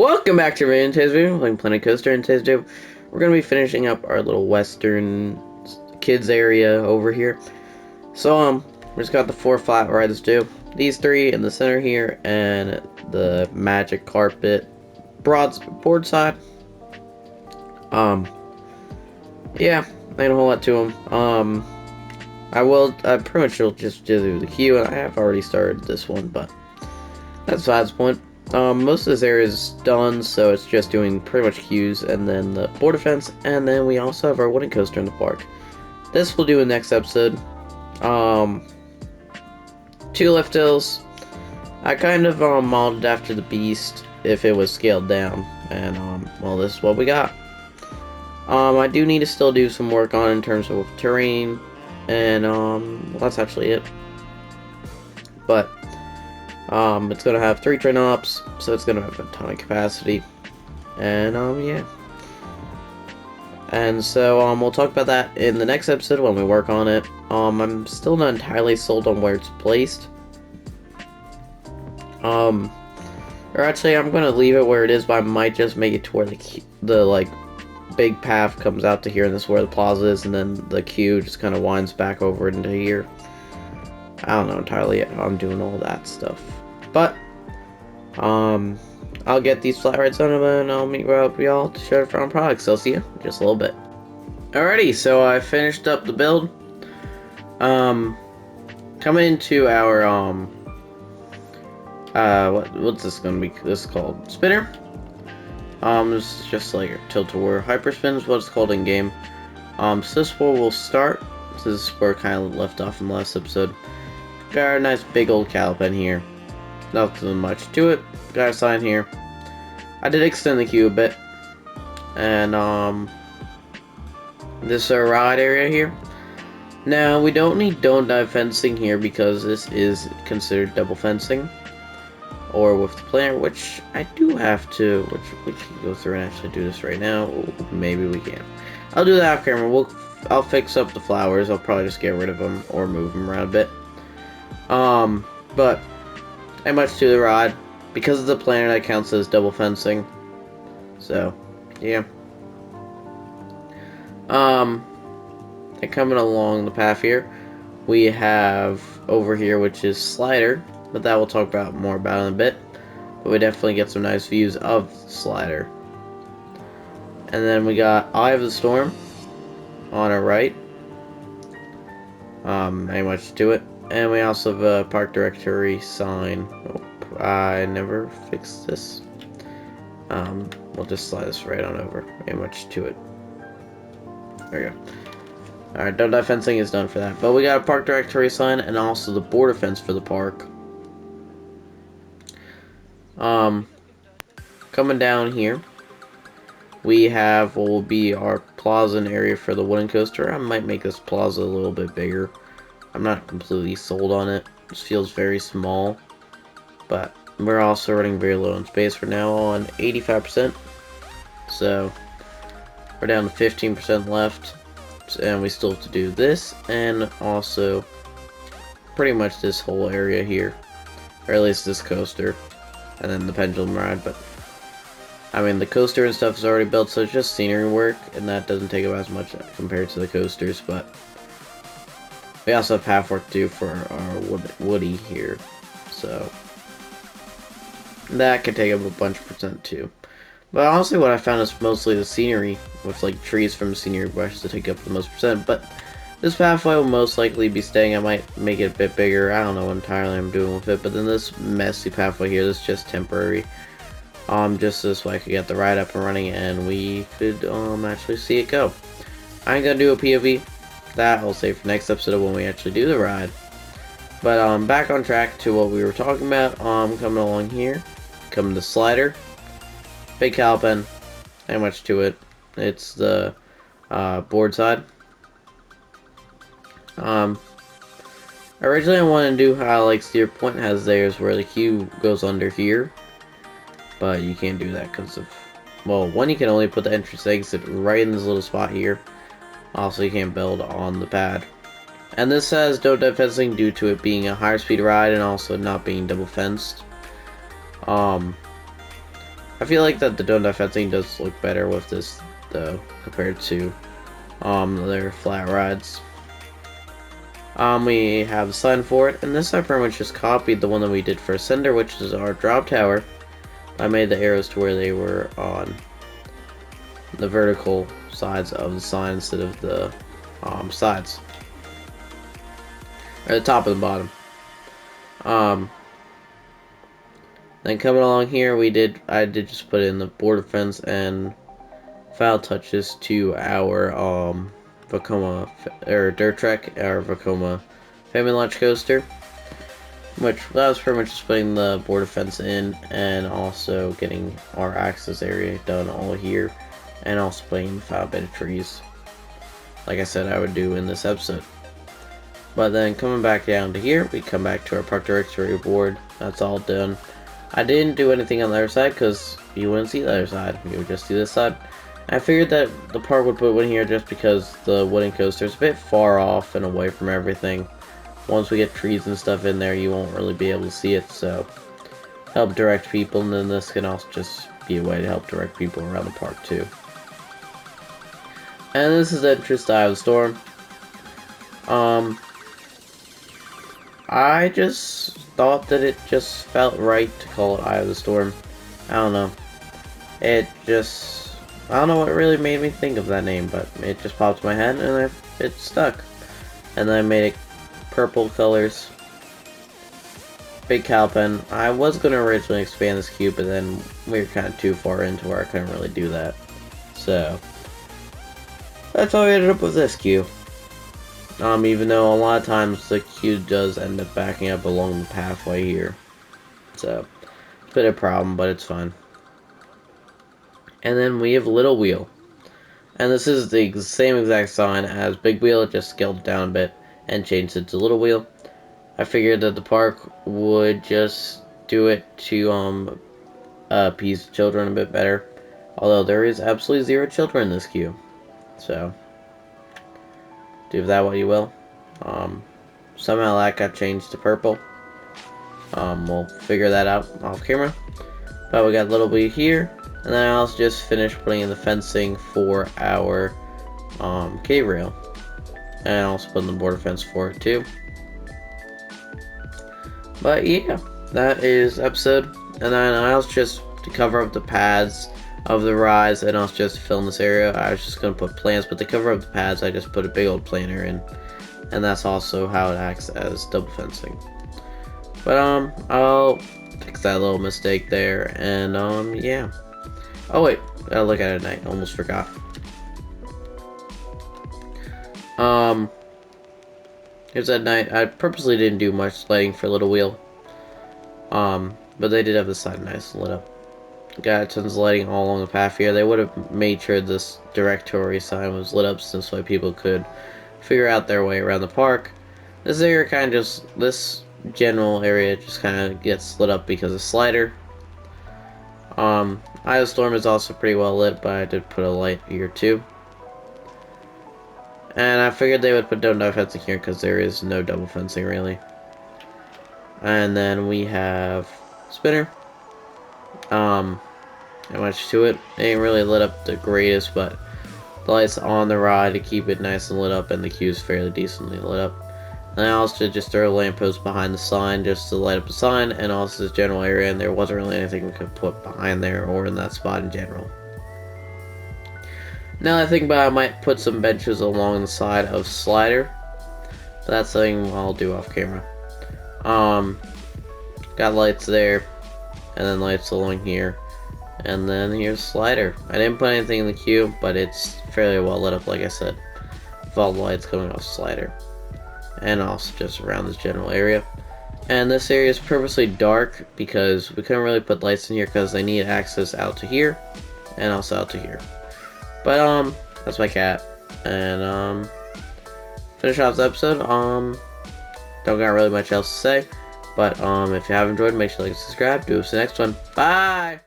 Welcome back to Rain. Today's video. I'm playing Planet Coaster, and today's video we're gonna be finishing up our little western kids area over here. So we just got the 4 flat rides due. These 3 in the center here, and the magic carpet board side. Yeah, ain't a whole lot to them. I pretty much will just do the queue, and I have already started this one, but that's besides the point. Most of this area is done, so it's just doing pretty much queues and then the border fence, and then we also have our wooden coaster in the park. This we'll do in the next episode. 2 lift hills. I kind of modeled after the Beast if it was scaled down, and well, this is what we got. I do need to still do some work on in terms of terrain, and well, that's actually it. But it's gonna have 3 train ups, so it's gonna have a ton of capacity, and yeah. And so we'll talk about that in the next episode when we work on it. I'm still not entirely sold on where it's placed. Or actually, I'm gonna leave it where it is, but I might just make it to where the like big path comes out to here, and this is where the plaza is, and then the queue just kind of winds back over into here. I don't know entirely yet how I'm doing all that stuff, but I'll get these flat rides done, and then I'll meet up with y'all to show the final product. So I'll see you in just a little bit. Alrighty, so I finished up the build. Coming into our what's this gonna be? This is called spinner. This is just like a tilt-a-whirl hyperspin is what it's called in game. So this is where we'll start. This is where I kind of left off in the last episode. Got a nice big old calipen here. Nothing much to it. Got a sign here. I did extend the queue a bit. And this is our ride area here. Now we don't need don't dive fencing here because this is considered double fencing. Or with the planner, which I do have to, which we can go through and actually do this right now. Ooh, maybe we can. I'll do that off camera. I'll fix up the flowers. I'll probably just get rid of them or move them around a bit. But ain't much to the ride. Because of the planner, that counts as double fencing. So, yeah. And coming along the path here, we have over here, which is Slider, but that we'll talk about more about in a bit. But we definitely get some nice views of Slider. And then we got Eye of the Storm on our right. Ain't much to it. And we also have a park directory sign. Oh, I never fixed this. We'll just slide this right on over. Ain't much to it. There we go. Alright, don't die fencing is done for that. But we got a park directory sign and also the border fence for the park. Coming down here, we have what will be our plaza area for the wooden coaster. I might make this plaza a little bit bigger. I'm not completely sold on it. This feels very small. But we're also running very low in space. We're now on 85%. So we're down to 15% left. And we still have to do this and also pretty much this whole area here. Or at least this coaster. And then the pendulum ride. But I mean, the coaster and stuff is already built, so it's just scenery work, and that doesn't take up as much compared to the coasters. But we also have half work to do for our Woody here, so that can take up a bunch of percent too. But honestly, what I found is mostly the scenery, with like trees from the scenery brush to take up the most percent. But this pathway will most likely be staying. I might make it a bit bigger. I don't know what entirely I'm doing with it. But then this messy pathway here, this is just temporary. Just this way I could get the ride up and running, and we could actually see it go. I ain't gonna do a POV. That I'll save for next episode when we actually do the ride. But back on track to what we were talking about. Coming along here, coming to Slider, big calipen, ain't much to it. It's the board side. Originally I wanted to do how like Steer Point has theirs, where the queue goes under here. But you can't do that because of, well, one, you can only put the entrance exit right in this little spot here. Also, you can't build on the pad. And this has don't dive fencing due to it being a higher speed ride and also not being double fenced. I feel like that the donut fencing does look better with this though compared to their flat rides. We have the sign for it, and this I pretty much just copied the one that we did for Ascender, which is our drop tower. I made the arrows to where they were on the vertical sides of the sign instead of the sides, or the top and the bottom. Then coming along here, I did just put in the border fence and foul touches to our Vekoma or Dirt Trek, our Vekoma Family Launch Coaster, which that was pretty much just putting the border fence in and also getting our access area done all here, and also putting the foul bed of trees, like I said I would do in this episode. But then coming back down to here, we come back to our Park Directory board. That's all done. I didn't do anything on the other side because you wouldn't see the other side. You would just see this side. I figured that the park would put one here just because the wooden coaster is a bit far off and away from everything. Once we get trees and stuff in there, you won't really be able to see it, so help direct people, and then this can also just be a way to help direct people around the park too. And this is the entrance to Eye of the Storm. I just thought that it just felt right to call it Eye of the Storm. I don't know. I don't know what really made me think of that name, but it just popped in my head and it stuck. And then I made it purple colors. Big cowpen. I was going to originally expand this cube, but then we were kind of too far into where I couldn't really do that. So that's how I ended up with this cube. Even though a lot of times the cube does end up backing up along the pathway here. So, it's a bit of a problem, but it's fine. And then we have Little Wheel. And this is the same exact sign as Big Wheel, just scaled it down a bit and changed it to Little Wheel. I figured that the park would just do it to appease children a bit better. Although there is absolutely 0 children in this queue. So do with that what you will. Somehow that got changed to purple. We'll figure that out off camera. But we got Little Wheel here. And then I also just finished putting in the fencing for our cave rail. And also putting the border fence for it too. But yeah, that is episode. And then I also just, to cover up the pads of the rides, and also just fill in this area, I was just going to put plants, but to cover up the pads, I just put a big old planter in. And that's also how it acts as double fencing. But I'll fix that little mistake there, and yeah. Oh wait, gotta look at it at night, almost forgot. Here's at night. I purposely didn't do much lighting for Little Wheel. But they did have the side nice lit up. Got tons of lighting all along the path here. They would have made sure this directory sign was lit up, so way people could figure out their way around the park. This area kind of just, this general area just kind of gets lit up because of Slider. Eye of the Storm is also pretty well lit, but I did put a light here too. And I figured they would put double fencing here because there is no double fencing really. And then we have Spinner. Not much to it. It ain't really lit up the greatest, but the lights on the ride to keep it nice and lit up, and the queue is fairly decently lit up. And I also just throw a lamppost behind the sign just to light up the sign, and also this general area, and there wasn't really anything we could put behind there or in that spot in general. Now that I think about it, I might put some benches along the side of Slider. That's something I'll do off camera. Got lights there, and then lights along here, and then here's Slider. I didn't put anything in the queue, but it's fairly well lit up, like I said, with all the lights coming off Slider, and also just around this general area. And this area is purposely dark because we couldn't really put lights in here because they need access out to here and also out to here. But that's my cat, and finish off this episode. Don't got really much else to say, but if you have enjoyed, make sure to like and subscribe. Do us the next one. Bye.